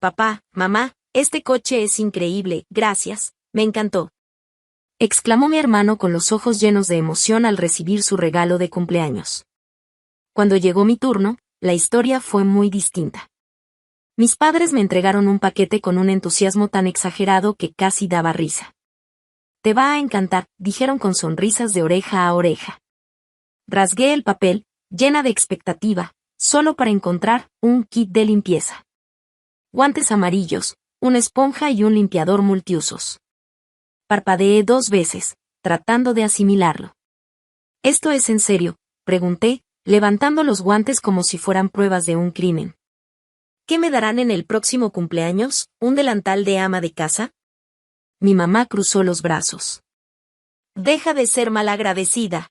Papá, mamá, este coche es increíble, gracias, me encantó. Exclamó mi hermano con los ojos llenos de emoción al recibir su regalo de cumpleaños. Cuando llegó mi turno, la historia fue muy distinta. Mis padres me entregaron un paquete con un entusiasmo tan exagerado que casi daba risa. Te va a encantar, dijeron con sonrisas de oreja a oreja. Rasgué el papel, llena de expectativa, solo para encontrar un kit de limpieza. Guantes amarillos, una esponja y un limpiador multiusos. Parpadeé 2 veces, tratando de asimilarlo. ¿Esto es en serio?, pregunté, levantando los guantes como si fueran pruebas de un crimen. ¿Qué me darán en el próximo cumpleaños? ¿Un delantal de ama de casa? Mi mamá cruzó los brazos. Deja de ser malagradecida.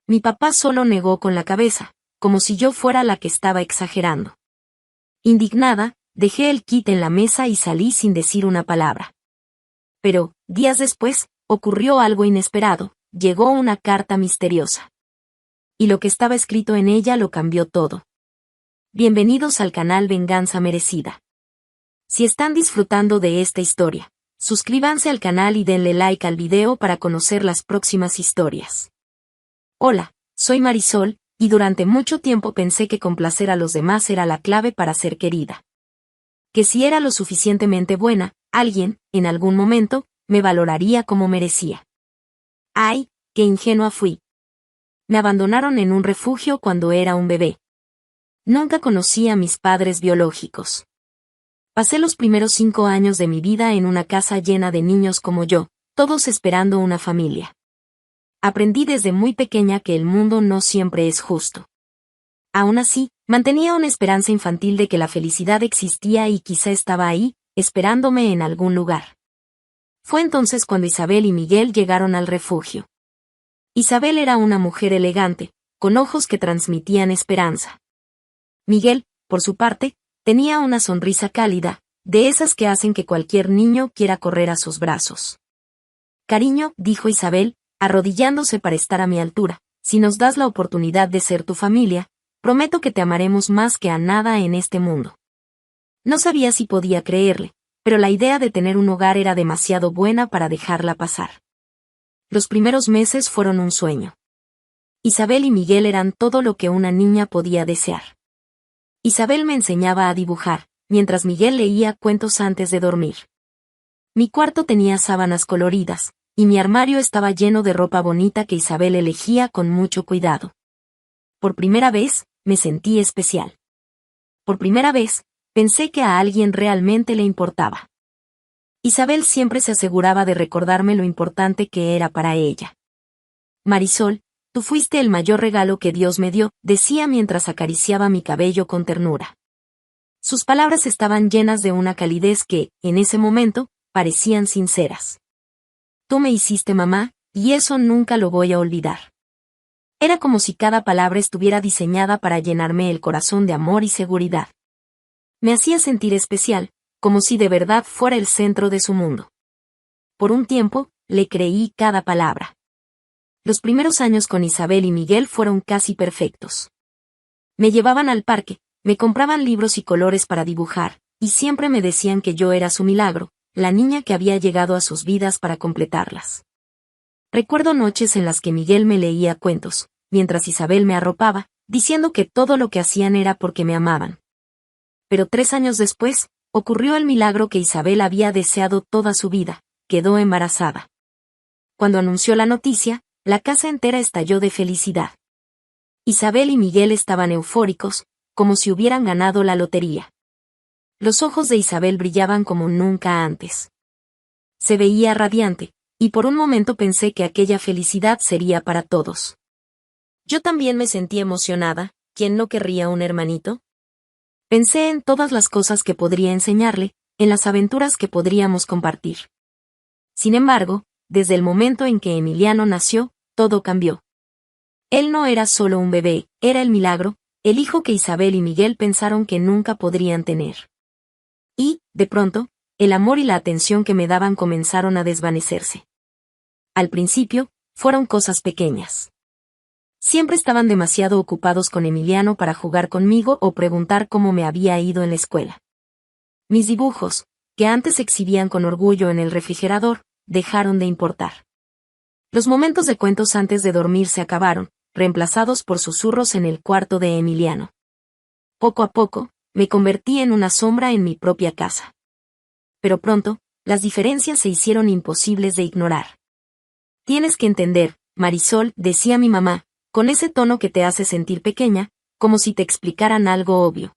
Mi papá solo negó con la cabeza, como si yo fuera la que estaba exagerando. Indignada, dejé el kit en la mesa y salí sin decir una palabra. Pero, días después, ocurrió algo inesperado, llegó una carta misteriosa. Y lo que estaba escrito en ella lo cambió todo. Bienvenidos al canal Venganza Merecida. Si están disfrutando de esta historia, suscríbanse al canal y denle like al video para conocer las próximas historias. Hola, soy Marisol, y durante mucho tiempo pensé que complacer a los demás era la clave para ser querida. Que si era lo suficientemente buena, alguien, en algún momento, me valoraría como merecía. ¡Ay, qué ingenua fui! Me abandonaron en un refugio cuando era un bebé. Nunca conocí a mis padres biológicos. Pasé los primeros 5 años de mi vida en una casa llena de niños como yo, todos esperando una familia. Aprendí desde muy pequeña que el mundo no siempre es justo. Aún así, mantenía una esperanza infantil de que la felicidad existía y quizá estaba ahí, esperándome en algún lugar. Fue entonces cuando Isabel y Miguel llegaron al refugio. Isabel era una mujer elegante, con ojos que transmitían esperanza. Miguel, por su parte, tenía una sonrisa cálida, de esas que hacen que cualquier niño quiera correr a sus brazos. Cariño, dijo Isabel, arrodillándose para estar a mi altura, si nos das la oportunidad de ser tu familia, prometo que te amaremos más que a nada en este mundo. No sabía si podía creerle, pero la idea de tener un hogar era demasiado buena para dejarla pasar. Los primeros meses fueron un sueño. Isabel y Miguel eran todo lo que una niña podía desear. Isabel me enseñaba a dibujar, mientras Miguel leía cuentos antes de dormir. Mi cuarto tenía sábanas coloridas, y mi armario estaba lleno de ropa bonita que Isabel elegía con mucho cuidado. Por primera vez, me sentí especial. Por primera vez, pensé que a alguien realmente le importaba. Isabel siempre se aseguraba de recordarme lo importante que era para ella. Marisol, tú fuiste el mayor regalo que Dios me dio, decía mientras acariciaba mi cabello con ternura. Sus palabras estaban llenas de una calidez que, en ese momento, parecían sinceras. Tú me hiciste mamá, y eso nunca lo voy a olvidar. Era como si cada palabra estuviera diseñada para llenarme el corazón de amor y seguridad. Me hacía sentir especial, como si de verdad fuera el centro de su mundo. Por un tiempo, le creí cada palabra. Los primeros años con Isabel y Miguel fueron casi perfectos. Me llevaban al parque, me compraban libros y colores para dibujar, y siempre me decían que yo era su milagro, la niña que había llegado a sus vidas para completarlas. Recuerdo noches en las que Miguel me leía cuentos, mientras Isabel me arropaba, diciendo que todo lo que hacían era porque me amaban. Pero 3 años después, ocurrió el milagro que Isabel había deseado toda su vida, quedó embarazada. Cuando anunció la noticia, la casa entera estalló de felicidad. Isabel y Miguel estaban eufóricos, como si hubieran ganado la lotería. Los ojos de Isabel brillaban como nunca antes. Se veía radiante, y por un momento pensé que aquella felicidad sería para todos. Yo también me sentí emocionada, ¿quién no querría un hermanito? Pensé en todas las cosas que podría enseñarle, en las aventuras que podríamos compartir. Sin embargo, desde el momento en que Emiliano nació, todo cambió. Él no era solo un bebé, era el milagro, el hijo que Isabel y Miguel pensaron que nunca podrían tener. Y, de pronto, el amor y la atención que me daban comenzaron a desvanecerse. Al principio, fueron cosas pequeñas. Siempre estaban demasiado ocupados con Emiliano para jugar conmigo o preguntar cómo me había ido en la escuela. Mis dibujos, que antes se exhibían con orgullo en el refrigerador, dejaron de importar. Los momentos de cuentos antes de dormir se acabaron, reemplazados por susurros en el cuarto de Emiliano. Poco a poco, me convertí en una sombra en mi propia casa. Pero pronto, las diferencias se hicieron imposibles de ignorar. Tienes que entender, Marisol, decía mi mamá, con ese tono que te hace sentir pequeña, como si te explicaran algo obvio.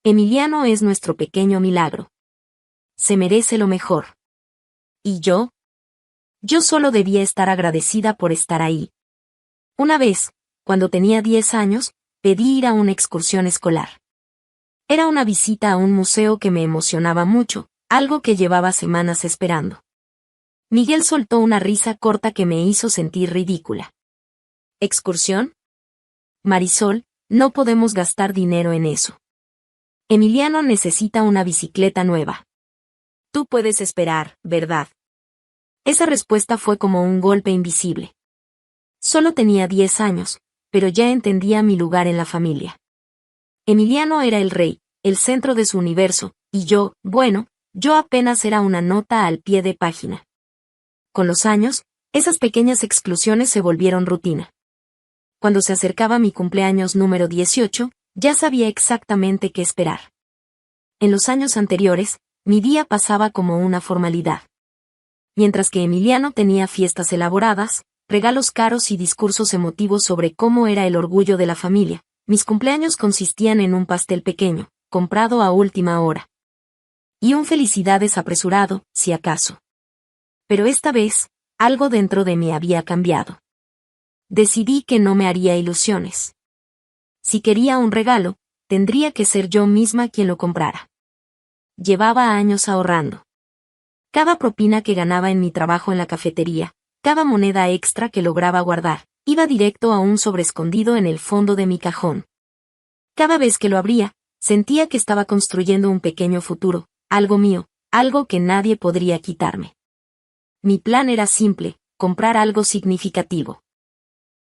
Emiliano es nuestro pequeño milagro. Se merece lo mejor. ¿Y yo? Yo solo debía estar agradecida por estar ahí. Una vez, cuando tenía 10 años, pedí ir a una excursión escolar. Era una visita a un museo que me emocionaba mucho, algo que llevaba semanas esperando. Miguel soltó una risa corta que me hizo sentir ridícula. ¿Excursión? Marisol, no podemos gastar dinero en eso. Emiliano necesita una bicicleta nueva. Tú puedes esperar, ¿verdad? Esa respuesta fue como un golpe invisible. Solo tenía 10 años, pero ya entendía mi lugar en la familia. Emiliano era el rey, el centro de su universo, y yo, bueno, yo apenas era una nota al pie de página. Con los años, esas pequeñas exclusiones se volvieron rutina. Cuando se acercaba mi cumpleaños número 18, ya sabía exactamente qué esperar. En los años anteriores, mi día pasaba como una formalidad. Mientras que Emiliano tenía fiestas elaboradas, regalos caros y discursos emotivos sobre cómo era el orgullo de la familia, mis cumpleaños consistían en un pastel pequeño, comprado a última hora. Y un felicidades apresurado, si acaso. Pero esta vez, algo dentro de mí había cambiado. Decidí que no me haría ilusiones. Si quería un regalo, tendría que ser yo misma quien lo comprara. Llevaba años ahorrando. Cada propina que ganaba en mi trabajo en la cafetería, cada moneda extra que lograba guardar, iba directo a un sobreescondido en el fondo de mi cajón. Cada vez que lo abría, sentía que estaba construyendo un pequeño futuro, algo mío, algo que nadie podría quitarme. Mi plan era simple, comprar algo significativo.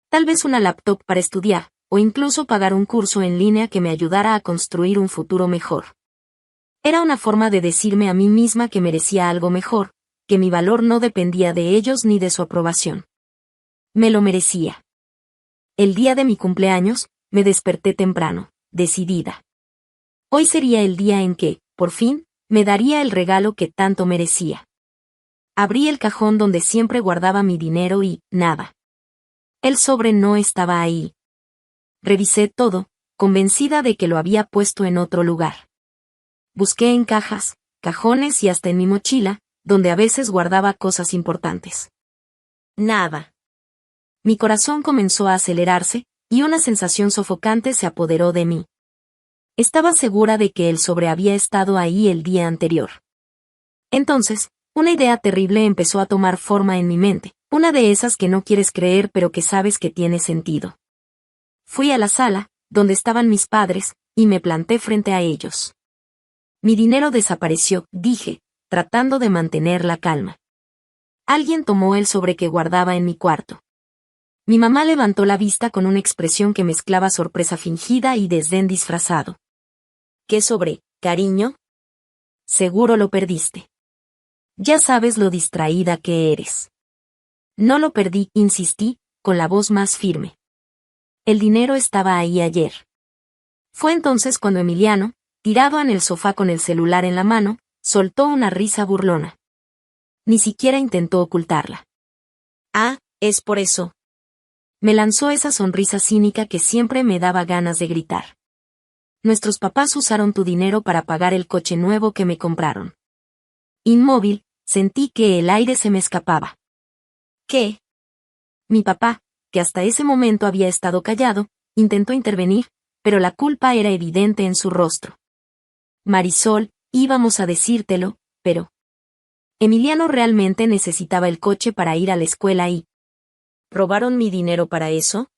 Tal vez una laptop para estudiar, o incluso pagar un curso en línea que me ayudara a construir un futuro mejor. Era una forma de decirme a mí misma que merecía algo mejor, que mi valor no dependía de ellos ni de su aprobación. Me lo merecía. El día de mi cumpleaños, me desperté temprano, decidida. Hoy sería el día en que, por fin, me daría el regalo que tanto merecía. Abrí el cajón donde siempre guardaba mi dinero y, nada. El sobre no estaba ahí. Revisé todo, convencida de que lo había puesto en otro lugar. Busqué en cajas, cajones y hasta en mi mochila, donde a veces guardaba cosas importantes. Nada. Mi corazón comenzó a acelerarse, y una sensación sofocante se apoderó de mí. Estaba segura de que el sobre había estado ahí el día anterior. Entonces, una idea terrible empezó a tomar forma en mi mente, una de esas que no quieres creer pero que sabes que tiene sentido. Fui a la sala, donde estaban mis padres, y me planté frente a ellos. Mi dinero desapareció, dije, tratando de mantener la calma. Alguien tomó el sobre que guardaba en mi cuarto. Mi mamá levantó la vista con una expresión que mezclaba sorpresa fingida y desdén disfrazado. ¿Qué sobre, cariño? Seguro lo perdiste. Ya sabes lo distraída que eres. No lo perdí, insistí, con la voz más firme. El dinero estaba ahí ayer. Fue entonces cuando Emiliano, tirado en el sofá con el celular en la mano, soltó una risa burlona. Ni siquiera intentó ocultarla. Ah, es por eso. Me lanzó esa sonrisa cínica que siempre me daba ganas de gritar. Nuestros papás usaron tu dinero para pagar el coche nuevo que me compraron. Inmóvil, sentí que el aire se me escapaba. ¿Qué? Mi papá, que hasta ese momento había estado callado, intentó intervenir, pero la culpa era evidente en su rostro. Marisol, íbamos a decírtelo, pero... Emiliano realmente necesitaba el coche para ir a la escuela y... ¿Robaron mi dinero para eso?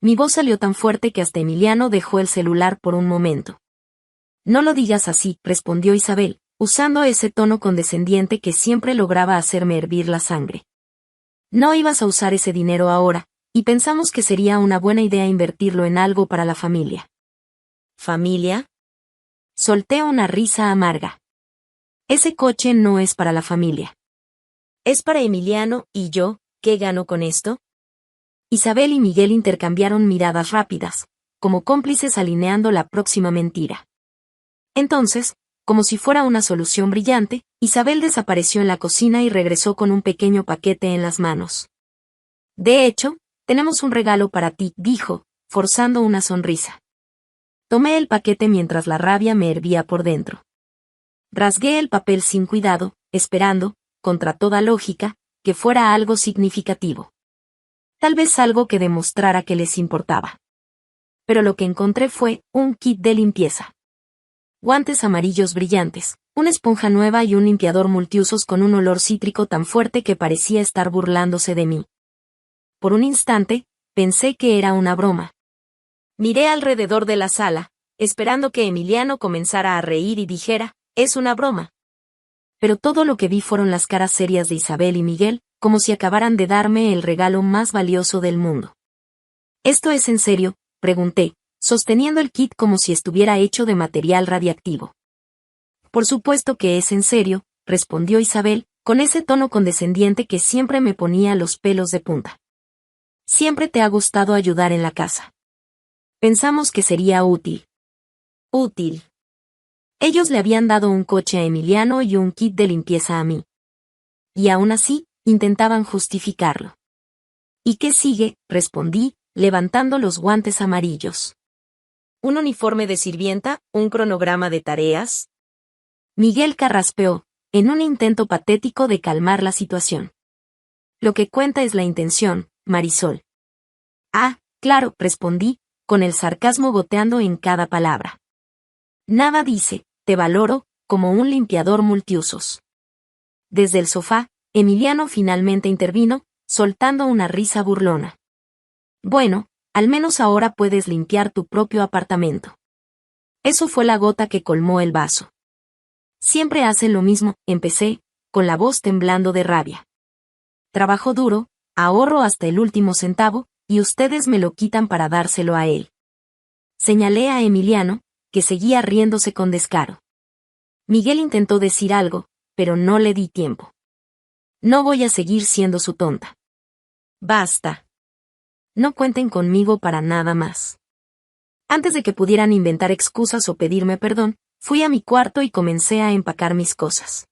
Mi voz salió tan fuerte que hasta Emiliano dejó el celular por un momento. No lo digas así, respondió Isabel, usando ese tono condescendiente que siempre lograba hacerme hervir la sangre. No ibas a usar ese dinero ahora, y pensamos que sería una buena idea invertirlo en algo para la familia. ¿Familia? Solté una risa amarga. Ese coche no es para la familia. Es para Emiliano y yo. ¿Qué gano con esto? Isabel y Miguel intercambiaron miradas rápidas, como cómplices alineando la próxima mentira. Entonces, como si fuera una solución brillante, Isabel desapareció en la cocina y regresó con un pequeño paquete en las manos. De hecho, tenemos un regalo para ti, dijo, forzando una sonrisa. Tomé el paquete mientras la rabia me hervía por dentro. Rasgué el papel sin cuidado, esperando, contra toda lógica, que fuera algo significativo. Tal vez algo que demostrara que les importaba. Pero lo que encontré fue un kit de limpieza. Guantes amarillos brillantes, una esponja nueva y un limpiador multiusos con un olor cítrico tan fuerte que parecía estar burlándose de mí. Por un instante, pensé que era una broma. Miré alrededor de la sala, esperando que Emiliano comenzara a reír y dijera, es una broma. Pero todo lo que vi fueron las caras serias de Isabel y Miguel, como si acabaran de darme el regalo más valioso del mundo. ¿Esto es en serio?, pregunté, sosteniendo el kit como si estuviera hecho de material radiactivo. Por supuesto que es en serio, respondió Isabel, con ese tono condescendiente que siempre me ponía los pelos de punta. Siempre te ha gustado ayudar en la casa. Pensamos que sería útil. Útil. Ellos le habían dado un coche a Emiliano y un kit de limpieza a mí. Y aún así, intentaban justificarlo. ¿Y qué sigue?, respondí, levantando los guantes amarillos. ¿Un uniforme de sirvienta? ¿Un cronograma de tareas? Miguel carraspeó, en un intento patético de calmar la situación. Lo que cuenta es la intención, Marisol. Ah, claro, respondí, con el sarcasmo goteando en cada palabra. Nada dice, te valoro, como un limpiador multiusos. Desde el sofá, Emiliano finalmente intervino, soltando una risa burlona. Bueno, al menos ahora puedes limpiar tu propio apartamento. Eso fue la gota que colmó el vaso. Siempre hacen lo mismo, empecé, con la voz temblando de rabia. Trabajo duro, ahorro hasta el último centavo, y ustedes me lo quitan para dárselo a él. Señalé a Emiliano, que seguía riéndose con descaro. Miguel intentó decir algo, pero no le di tiempo. No voy a seguir siendo su tonta. Basta. No cuenten conmigo para nada más. Antes de que pudieran inventar excusas o pedirme perdón, fui a mi cuarto y comencé a empacar mis cosas.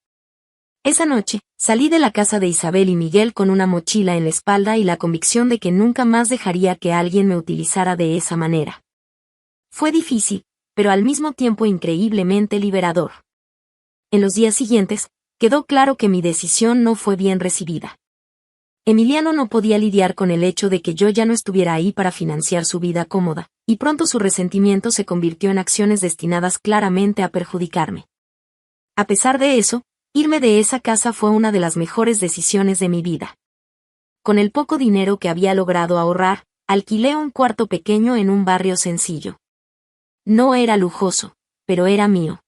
Esa noche, salí de la casa de Isabel y Miguel con una mochila en la espalda y la convicción de que nunca más dejaría que alguien me utilizara de esa manera. Fue difícil, pero al mismo tiempo increíblemente liberador. En los días siguientes, quedó claro que mi decisión no fue bien recibida. Emiliano no podía lidiar con el hecho de que yo ya no estuviera ahí para financiar su vida cómoda, y pronto su resentimiento se convirtió en acciones destinadas claramente a perjudicarme. A pesar de eso, irme de esa casa fue una de las mejores decisiones de mi vida. Con el poco dinero que había logrado ahorrar, alquilé un cuarto pequeño en un barrio sencillo. No era lujoso, pero era mío.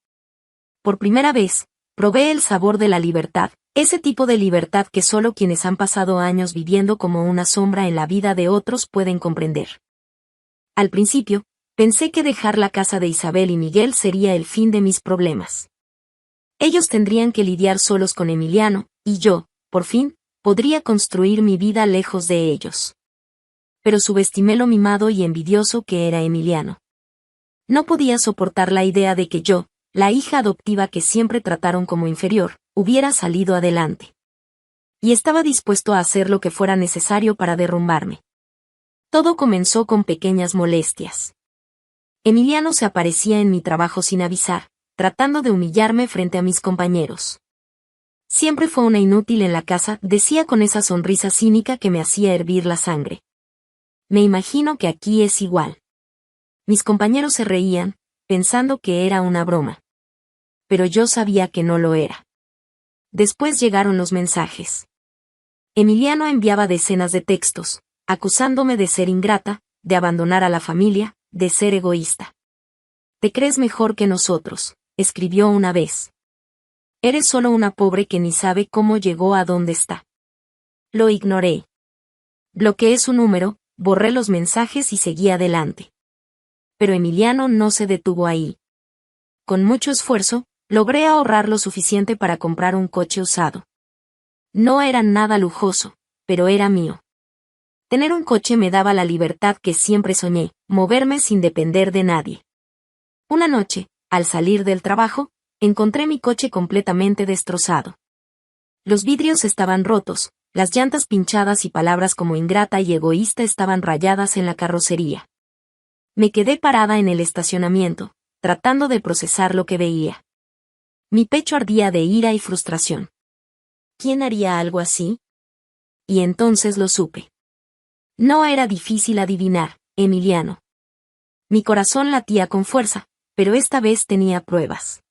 Por primera vez, probé el sabor de la libertad, ese tipo de libertad que solo quienes han pasado años viviendo como una sombra en la vida de otros pueden comprender. Al principio, pensé que dejar la casa de Isabel y Miguel sería el fin de mis problemas. Ellos tendrían que lidiar solos con Emiliano, y yo, por fin, podría construir mi vida lejos de ellos. Pero subestimé lo mimado y envidioso que era Emiliano. No podía soportar la idea de que yo, la hija adoptiva que siempre trataron como inferior, hubiera salido adelante. Y estaba dispuesto a hacer lo que fuera necesario para derrumbarme. Todo comenzó con pequeñas molestias. Emiliano se aparecía en mi trabajo sin avisar, tratando de humillarme frente a mis compañeros. Siempre fue una inútil en la casa, decía con esa sonrisa cínica que me hacía hervir la sangre. Me imagino que aquí es igual. Mis compañeros se reían, pensando que era una broma. Pero yo sabía que no lo era. Después llegaron los mensajes. Emiliano enviaba decenas de textos, acusándome de ser ingrata, de abandonar a la familia, de ser egoísta. «Te crees mejor que nosotros», escribió una vez. «Eres solo una pobre que ni sabe cómo llegó a donde está». Lo ignoré. Bloqueé su número, borré los mensajes y seguí adelante. Pero Emiliano no se detuvo ahí. con mucho esfuerzo, logré ahorrar lo suficiente para comprar un coche usado. No era nada lujoso, pero era mío. Tener un coche me daba la libertad que siempre soñé, moverme sin depender de nadie. Una noche, al salir del trabajo, encontré mi coche completamente destrozado. Los vidrios estaban rotos, las llantas pinchadas y palabras como ingrata y egoísta estaban rayadas en la carrocería. Me quedé parada en el estacionamiento, tratando de procesar lo que veía. Mi pecho ardía de ira y frustración. ¿Quién haría algo así? Y entonces lo supe. No era difícil adivinar, Emiliano. Mi corazón latía con fuerza, pero esta vez tenía pruebas.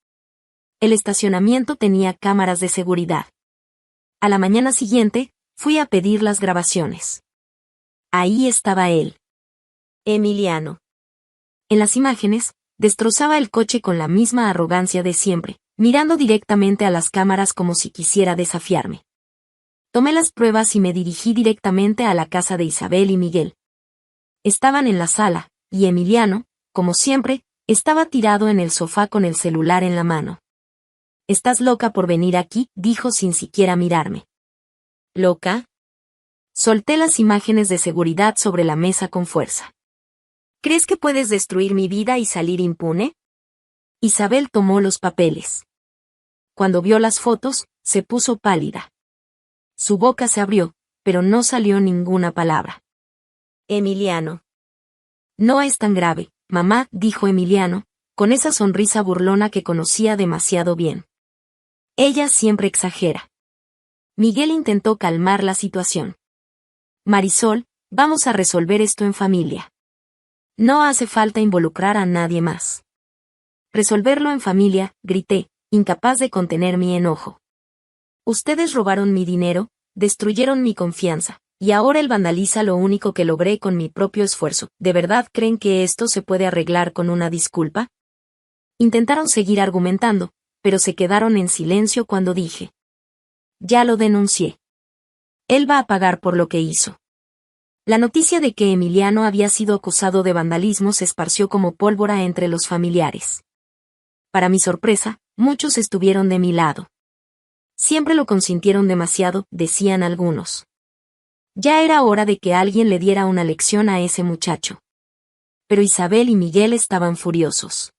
El estacionamiento tenía cámaras de seguridad. A la mañana siguiente, fui a pedir las grabaciones. Ahí estaba él. Emiliano. En las imágenes, destrozaba el coche con la misma arrogancia de siempre, mirando directamente a las cámaras como si quisiera desafiarme. Tomé las pruebas y me dirigí directamente a la casa de Isabel y Miguel. Estaban en la sala, y Emiliano, como siempre, estaba tirado en el sofá con el celular en la mano. «¿Estás loca por venir aquí?», dijo sin siquiera mirarme. ¿Loca? Solté las imágenes de seguridad sobre la mesa con fuerza. ¿Crees que puedes destruir mi vida y salir impune? Isabel tomó los papeles. Cuando vio las fotos, se puso pálida. Su boca se abrió, pero no salió ninguna palabra. Emiliano. No es tan grave, mamá, dijo Emiliano, con esa sonrisa burlona que conocía demasiado bien. Ella siempre exagera. Miguel intentó calmar la situación. Marisol, vamos a resolver esto en familia. No hace falta involucrar a nadie más. Resolverlo en familia, grité, incapaz de contener mi enojo. Ustedes robaron mi dinero, destruyeron mi confianza, y ahora él vandaliza lo único que logré con mi propio esfuerzo. ¿De verdad creen que esto se puede arreglar con una disculpa? Intentaron seguir argumentando, pero se quedaron en silencio cuando dije. Ya lo denuncié. Él va a pagar por lo que hizo. La noticia de que Emiliano había sido acusado de vandalismo se esparció como pólvora entre los familiares. Para mi sorpresa, muchos estuvieron de mi lado. Siempre lo consintieron demasiado, decían algunos. Ya era hora de que alguien le diera una lección a ese muchacho. Pero Isabel y Miguel estaban furiosos.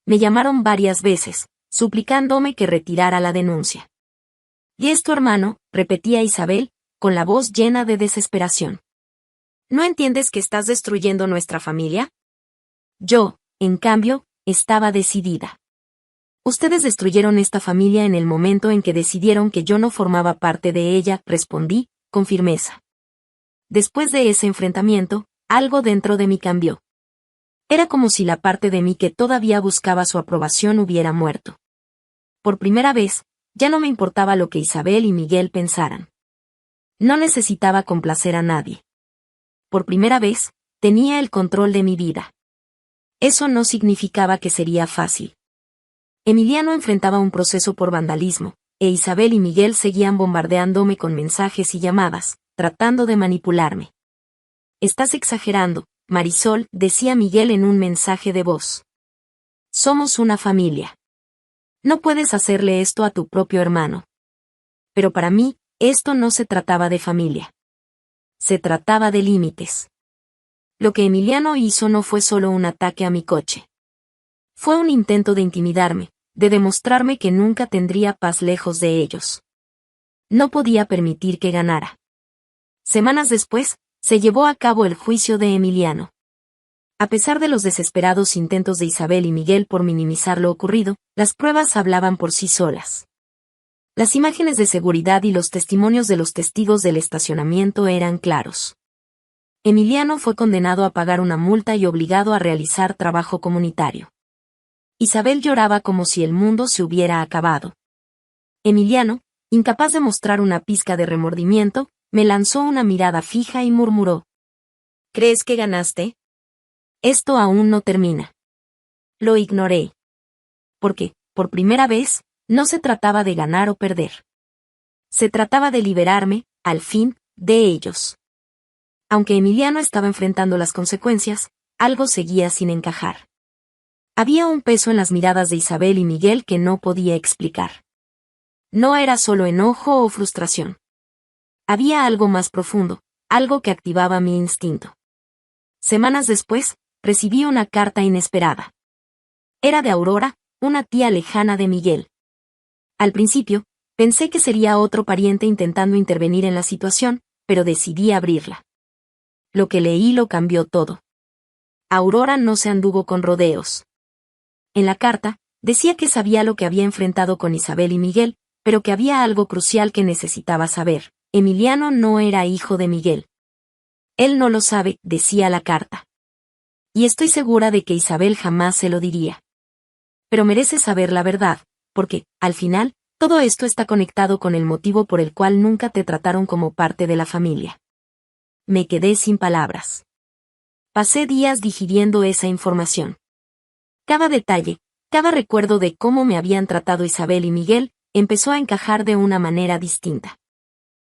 Me llamaron varias veces, suplicándome que retirara la denuncia. «¿Y es tu hermano?», repetía Isabel, con la voz llena de desesperación. ¿No entiendes que estás destruyendo nuestra familia? Yo, en cambio, estaba decidida. Ustedes destruyeron esta familia en el momento en que decidieron que yo no formaba parte de ella, respondí, con firmeza. Después de ese enfrentamiento, algo dentro de mí cambió. Era como si la parte de mí que todavía buscaba su aprobación hubiera muerto. Por primera vez, ya no me importaba lo que Isabel y Miguel pensaran. No necesitaba complacer a nadie. Por primera vez, tenía el control de mi vida. Eso no significaba que sería fácil. Emiliano enfrentaba un proceso por vandalismo, e Isabel y Miguel seguían bombardeándome con mensajes y llamadas, tratando de manipularme. «Estás exagerando, Marisol», decía Miguel en un mensaje de voz. «Somos una familia. No puedes hacerle esto a tu propio hermano». Pero para mí, esto no se trataba de familia. Se trataba de límites. Lo que Emiliano hizo no fue solo un ataque a mi coche. Fue un intento de intimidarme, de demostrarme que nunca tendría paz lejos de ellos. No podía permitir que ganara. Semanas después, se llevó a cabo el juicio de Emiliano. A pesar de los desesperados intentos de Isabel y Miguel por minimizar lo ocurrido, las pruebas hablaban por sí solas. Las imágenes de seguridad y los testimonios de los testigos del estacionamiento eran claros. Emiliano fue condenado a pagar una multa y obligado a realizar trabajo comunitario. Isabel lloraba como si el mundo se hubiera acabado. Emiliano, incapaz de mostrar una pizca de remordimiento, me lanzó una mirada fija y murmuró. «¿Crees que ganaste? Esto aún no termina». Lo ignoré. Porque, por primera vez, no se trataba de ganar o perder. Se trataba de liberarme, al fin, de ellos. Aunque Emiliano estaba enfrentando las consecuencias, algo seguía sin encajar. Había un peso en las miradas de Isabel y Miguel que no podía explicar. No era solo enojo o frustración. Había algo más profundo, algo que activaba mi instinto. Semanas después, recibí una carta inesperada. Era de Aurora, una tía lejana de Miguel. Al principio, pensé que sería otro pariente intentando intervenir en la situación, pero decidí abrirla. Lo que leí lo cambió todo. Aurora no se anduvo con rodeos. En la carta, decía que sabía lo que había enfrentado con Isabel y Miguel, pero que había algo crucial que necesitaba saber. Emiliano no era hijo de Miguel. Él no lo sabe, decía la carta. Y estoy segura de que Isabel jamás se lo diría. Pero merece saber la verdad, porque, al final, todo esto está conectado con el motivo por el cual nunca te trataron como parte de la familia. Me quedé sin palabras. Pasé días digiriendo esa información. Cada detalle, cada recuerdo de cómo me habían tratado Isabel y Miguel, empezó a encajar de una manera distinta.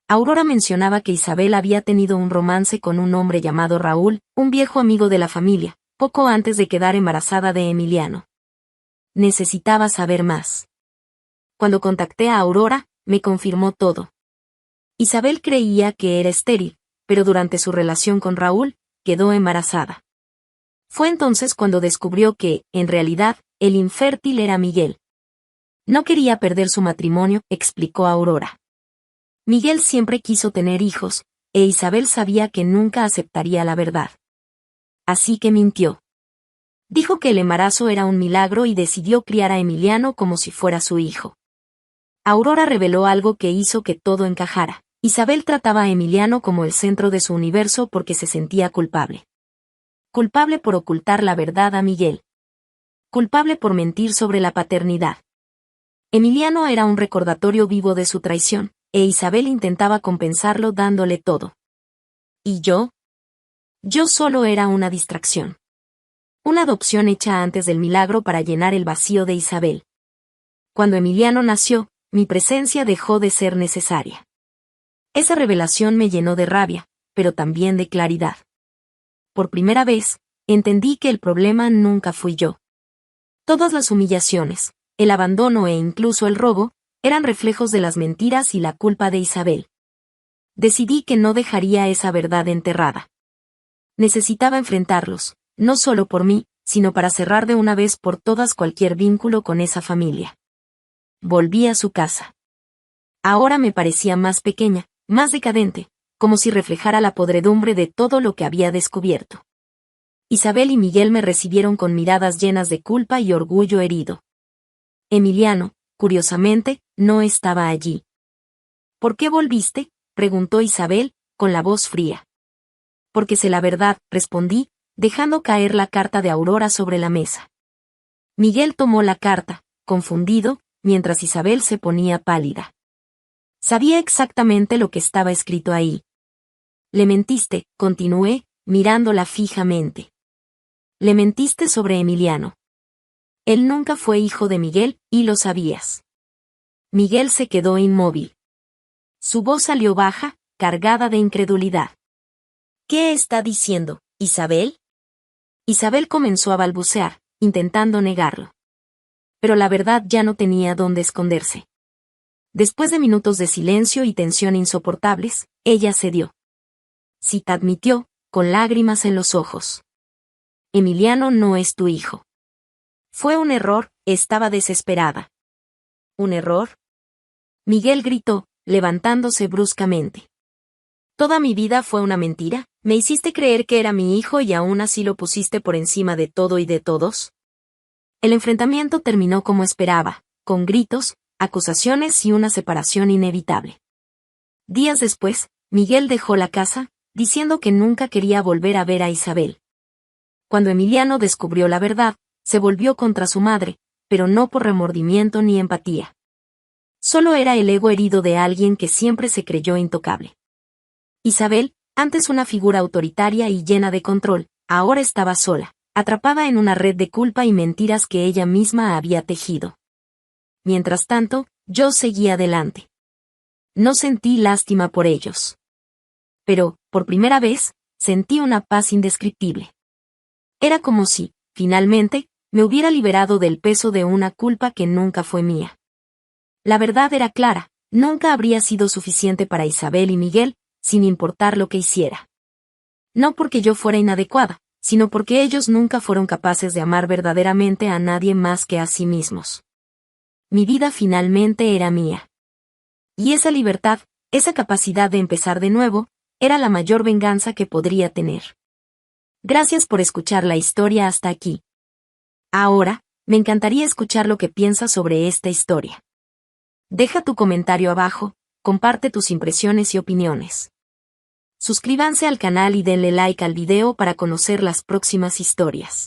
Aurora mencionaba que Isabel había tenido un romance con un hombre llamado Raúl, un viejo amigo de la familia, poco antes de quedar embarazada de Emiliano. Necesitaba saber más. Cuando contacté a Aurora, me confirmó todo. Isabel creía que era estéril, pero durante su relación con Raúl, quedó embarazada. Fue entonces cuando descubrió que, en realidad, el infértil era Miguel. No quería perder su matrimonio, explicó Aurora. Miguel siempre quiso tener hijos, e Isabel sabía que nunca aceptaría la verdad. Así que mintió. Dijo que el embarazo era un milagro y decidió criar a Emiliano como si fuera su hijo. Aurora reveló algo que hizo que todo encajara. Isabel trataba a Emiliano como el centro de su universo porque se sentía culpable. Culpable por ocultar la verdad a Miguel. Culpable por mentir sobre la paternidad. Emiliano era un recordatorio vivo de su traición, e Isabel intentaba compensarlo dándole todo. ¿Y yo? Yo solo era una distracción. Una adopción hecha antes del milagro para llenar el vacío de Isabel. Cuando Emiliano nació, mi presencia dejó de ser necesaria. Esa revelación me llenó de rabia, pero también de claridad. Por primera vez, entendí que el problema nunca fui yo. Todas las humillaciones, el abandono e incluso el robo, eran reflejos de las mentiras y la culpa de Isabel. Decidí que no dejaría esa verdad enterrada. Necesitaba enfrentarlos, no solo por mí, sino para cerrar de una vez por todas cualquier vínculo con esa familia. Volví a su casa. Ahora me parecía más pequeña, más decadente, como si reflejara la podredumbre de todo lo que había descubierto. Isabel y Miguel me recibieron con miradas llenas de culpa y orgullo herido. Emiliano, curiosamente, no estaba allí. ¿Por qué volviste?, preguntó Isabel, con la voz fría. Porque sé la verdad, respondí, dejando caer la carta de Aurora sobre la mesa. Miguel tomó la carta, confundido, mientras Isabel se ponía pálida. Sabía exactamente lo que estaba escrito ahí. Le mentiste, continué, mirándola fijamente. Le mentiste sobre Emiliano. Él nunca fue hijo de Miguel, y lo sabías. Miguel se quedó inmóvil. Su voz salió baja, cargada de incredulidad. ¿Qué está diciendo, Isabel? Isabel comenzó a balbucear, intentando negarlo. Pero la verdad ya no tenía dónde esconderse. Después de minutos de silencio y tensión insoportables, ella cedió. Sí, admitió, con lágrimas en los ojos. Emiliano no es tu hijo. Fue un error, estaba desesperada. ¿Un error? Miguel gritó, levantándose bruscamente. Toda mi vida fue una mentira, me hiciste creer que era mi hijo y aún así lo pusiste por encima de todo y de todos. El enfrentamiento terminó como esperaba, con gritos, acusaciones y una separación inevitable. Días después, Miguel dejó la casa, diciendo que nunca quería volver a ver a Isabel. Cuando Emiliano descubrió la verdad, se volvió contra su madre, pero no por remordimiento ni empatía. Solo era el ego herido de alguien que siempre se creyó intocable. Isabel, antes una figura autoritaria y llena de control, ahora estaba sola, atrapada en una red de culpa y mentiras que ella misma había tejido. Mientras tanto, yo seguía adelante. No sentí lástima por ellos. Pero, por primera vez, sentí una paz indescriptible. Era como si, finalmente, me hubiera liberado del peso de una culpa que nunca fue mía. La verdad era clara, nunca habría sido suficiente para Isabel y Miguel, sin importar lo que hiciera. No porque yo fuera inadecuada, sino porque ellos nunca fueron capaces de amar verdaderamente a nadie más que a sí mismos. Mi vida finalmente era mía. Y esa libertad, esa capacidad de empezar de nuevo, era la mayor venganza que podría tener. Gracias por escuchar la historia hasta aquí. Ahora, me encantaría escuchar lo que piensas sobre esta historia. Deja tu comentario abajo, comparte tus impresiones y opiniones. Suscríbanse al canal y denle like al video para conocer las próximas historias.